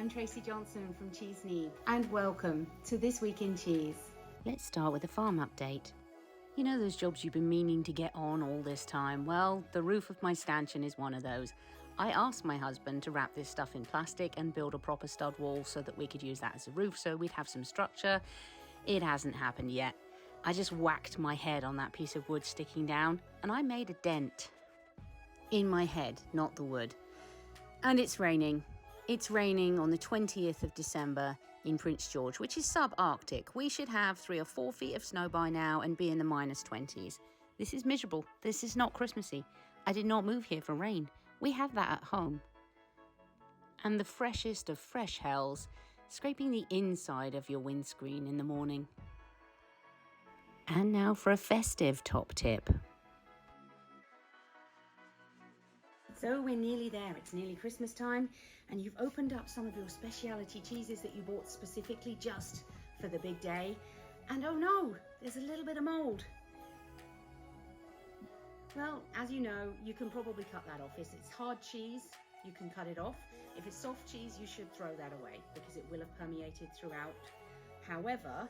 I'm Tracy Johnson from Cheese Knee, and welcome to This Week in Cheese. Let's start with a farm update. You know those jobs you've been meaning to get on all this time? Well, the roof of my stanchion is one of those. I asked my husband to wrap this stuff in plastic and build a proper stud wall so that we could use that as a roof so we'd have some structure. It hasn't happened yet. I just whacked my head on that piece of wood sticking down and I made a dent. In my head, not the wood. And it's raining. It's raining on the 20th of December in Prince George, which is sub-Arctic. We should have 3 or 4 feet of snow by now and be in the -20s. This is miserable. This is not Christmassy. I did not move here for rain. We have that at home. And the freshest of fresh hells, scraping the inside of your windscreen in the morning. And now for a festive top tip. So we're nearly there, it's nearly Christmas time, and you've opened up some of your specialty cheeses that you bought specifically just for the big day, and oh no, there's a little bit of mold. Well, as you know, you can probably cut that off. If it's hard cheese, you can cut it off. If it's soft cheese, you should throw that away because it will have permeated throughout. However,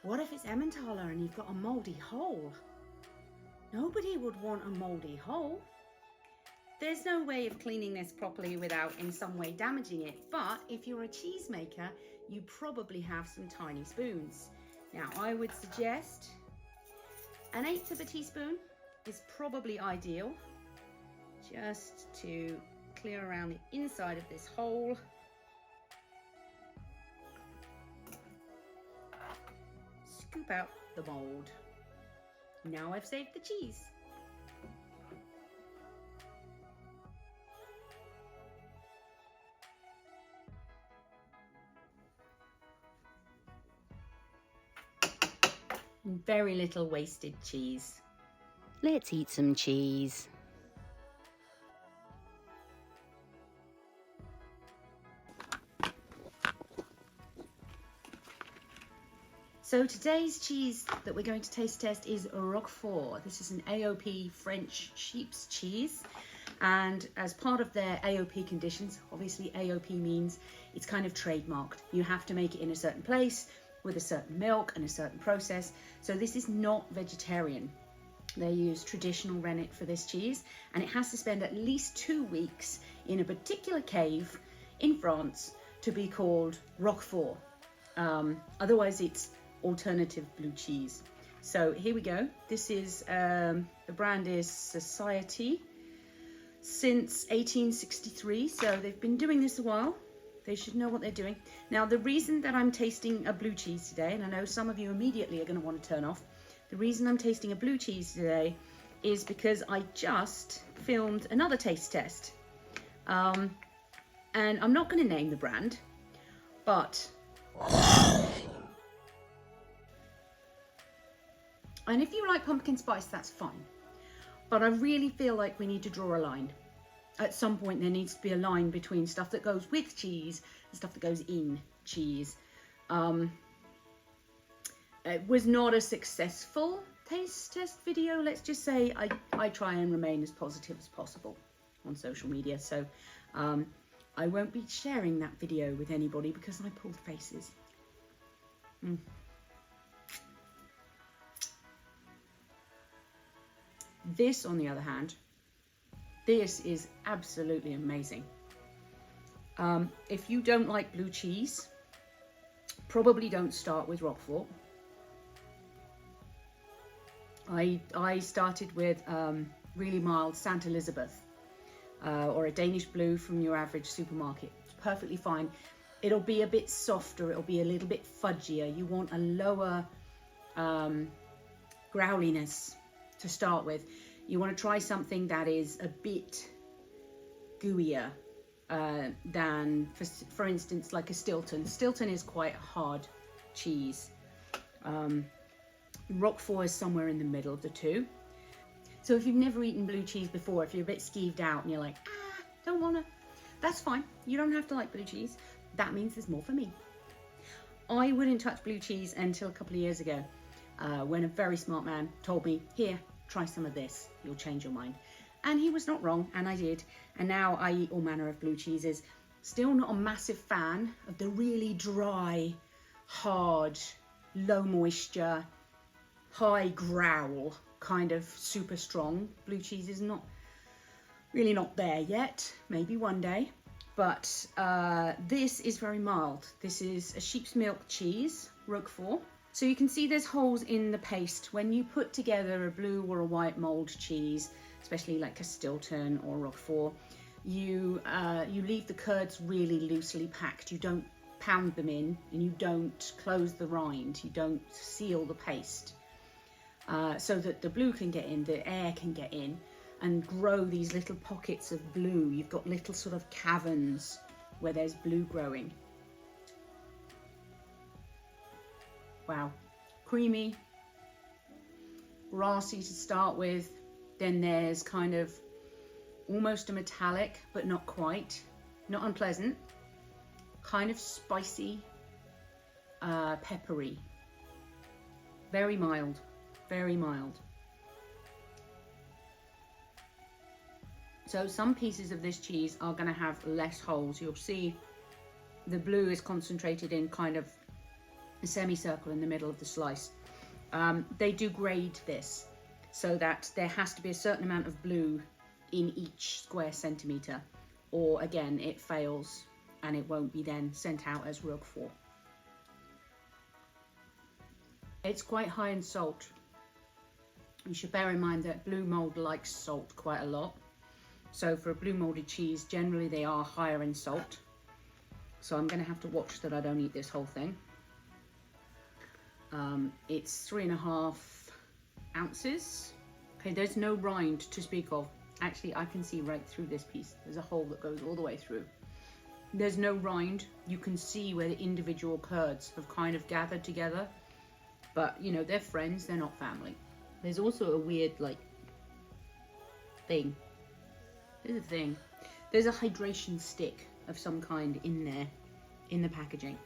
what if it's emmentaller and you've got a moldy hole? Nobody would want a moldy hole. There's no way of cleaning this properly without in some way damaging it, but if you're a cheesemaker, you probably have some tiny spoons. Now, I would suggest 1/8 of a teaspoon is probably ideal, just to clear around the inside of this hole. Scoop out the mold. Now I've saved the cheese. Very little wasted cheese. Let's eat some cheese. So today's cheese that we're going to taste test is Roquefort. This is an AOP French sheep's cheese. And as part of their AOP conditions, obviously AOP means it's kind of trademarked. You have to make it in a certain place, with a certain milk and a certain process. So this is not vegetarian. They use traditional rennet for this cheese, and it has to spend at least 2 weeks in a particular cave in France to be called Roquefort. Otherwise it's alternative blue cheese. So here we go. This is, the brand is Society since 1863. So they've been doing this a while. They should know what they're doing. Now, the reason that I'm tasting a blue cheese today, and I know some of you immediately are going to want to turn off, the reason I'm tasting a blue cheese today is because I just filmed another taste test. And I'm not going to name the brand, but... And if you like pumpkin spice, that's fine. But I really feel like we need to draw a line. At some point there needs to be a line between stuff that goes with cheese and stuff that goes in cheese. It was not a successful taste test video. Let's just say I try and remain as positive as possible on social media. So I won't be sharing that video with anybody because I pulled faces. This, on the other hand, this is absolutely amazing. If you don't like blue cheese, probably don't start with Roquefort. I started with really mild St. Elizabeth or a Danish blue from your average supermarket. It's perfectly fine. It'll be a bit softer, it'll be a little bit fudgier. You want a lower growliness to start with. You want to try something that is a bit gooier than, for instance, like a Stilton. Stilton is quite a hard cheese. Roquefort is somewhere in the middle of the two. So if you've never eaten blue cheese before, if you're a bit skeeved out and you're like, don't wanna, that's fine. You don't have to like blue cheese. That means there's more for me. I wouldn't touch blue cheese until a couple of years ago when a very smart man told me, here, try some of this, you'll change your mind. And he was not wrong, and I did. And now I eat all manner of blue cheeses. Still not a massive fan of the really dry, hard, low moisture, high growl kind of super strong blue cheese. Is not really not there yet, maybe one day. But this is very mild. This is a sheep's milk cheese, Roquefort. So you can see there's holes in the paste. When you put together a blue or a white mold cheese, especially like a Stilton or Roquefort, you leave the curds really loosely packed. You don't pound them in, and you don't close the rind. You don't seal the paste, so that the blue can get in, the air can get in, and grow these little pockets of blue. You've got little sort of caverns where there's blue growing. Wow, creamy, grassy to start with. Then there's kind of almost a metallic, but not quite, not unpleasant, kind of spicy, peppery, very mild, very mild. So some pieces of this cheese are going to have less holes. You'll see the blue is concentrated in kind of a semicircle in the middle of the slice. They do grade this so that there has to be a certain amount of blue in each square centimetre, or again it fails and it won't be then sent out as Roquefort. It's quite high in salt. You should bear in mind that blue mould likes salt quite a lot. So for a blue moulded cheese, generally they are higher in salt. So I'm going to have to watch that I don't eat this whole thing. It's 3.5 ounces. Okay, there's no rind to speak of. Actually, I can see right through this piece. There's a hole that goes all the way through. There's no rind. You can see where the individual curds have kind of gathered together. But, you know, they're friends, they're not family. There's also a weird, like, thing. There's a thing. There's a hydration stick of some kind in there, in the packaging.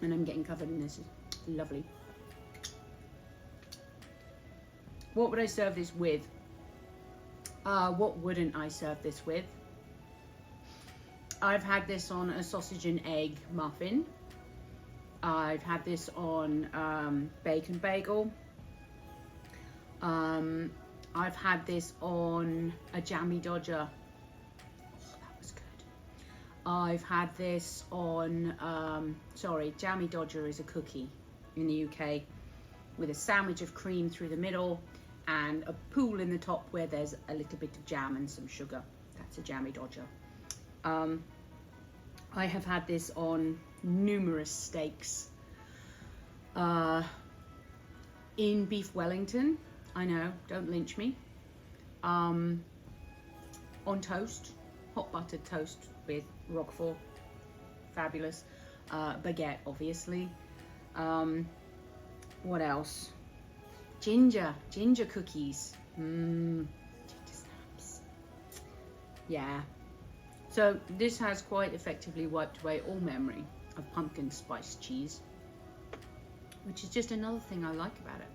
And I'm getting covered in this. It's lovely. What would I serve this with? What wouldn't I serve this with? I've had this on a sausage and egg muffin. I've had this on bacon bagel. I've had this on a jammy dodger. Oh, that was good. I've had this on, jammy dodger is a cookie in the UK with a sandwich of cream through the middle and a pool in the top where there's a little bit of jam and some sugar. That's a jammy dodger. I have had this on numerous steaks. In beef Wellington, I know, don't lynch me. On toast, hot buttered toast with Roquefort, fabulous. Baguette, obviously. What else? Ginger cookies. Ginger snaps. Yeah. So this has quite effectively wiped away all memory of pumpkin spice cheese, which is just another thing I like about it.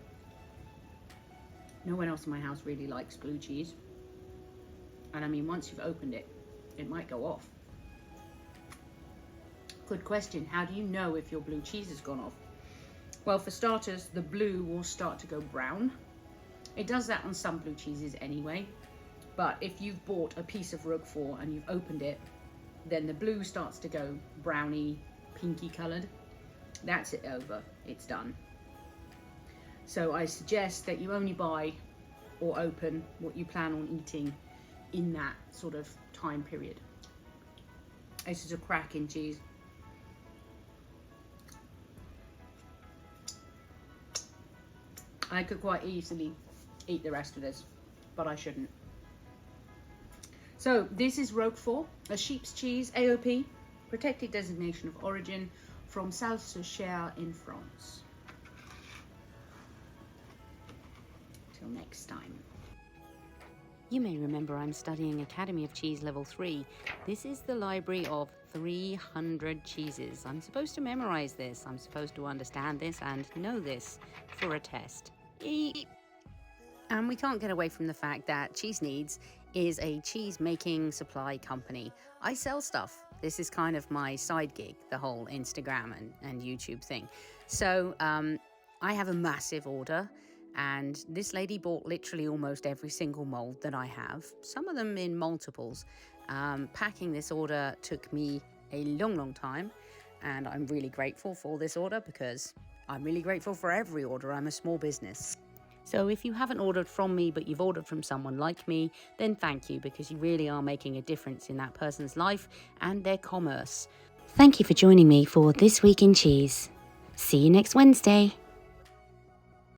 No one else in my house really likes blue cheese. And I mean, once you've opened it, it might go off. Good question. How do you know if your blue cheese has gone off? Well, for starters, the blue will start to go brown. It does that on some blue cheeses anyway. But if you've bought a piece of Roquefort and you've opened it, then the blue starts to go browny, pinky coloured. That's it over. It's done. So I suggest that you only buy or open what you plan on eating in that sort of time period. This is a cracking cheese. I could quite easily eat the rest of this, but I shouldn't. So this is Roquefort, a sheep's cheese, AOP, protected designation of origin, from Salsichere in France. Till next time. You may remember I'm studying Academy of Cheese Level 3. This is the library of 300 cheeses. I'm supposed to memorize this. I'm supposed to understand this and know this for a test. And we can't get away from the fact that Cheese Needs is a cheese making supply company. I sell stuff. This is kind of my side gig, the whole Instagram and YouTube thing. So I have a massive order, and this lady bought literally almost every single mold that I have, some of them in multiples. Packing this order took me a long time, and I'm really grateful for this order because I'm really grateful for every order. I'm a small business. So if you haven't ordered from me, but you've ordered from someone like me, then thank you, because you really are making a difference in that person's life and their commerce. Thank you for joining me for This Week in Cheese. See you next Wednesday.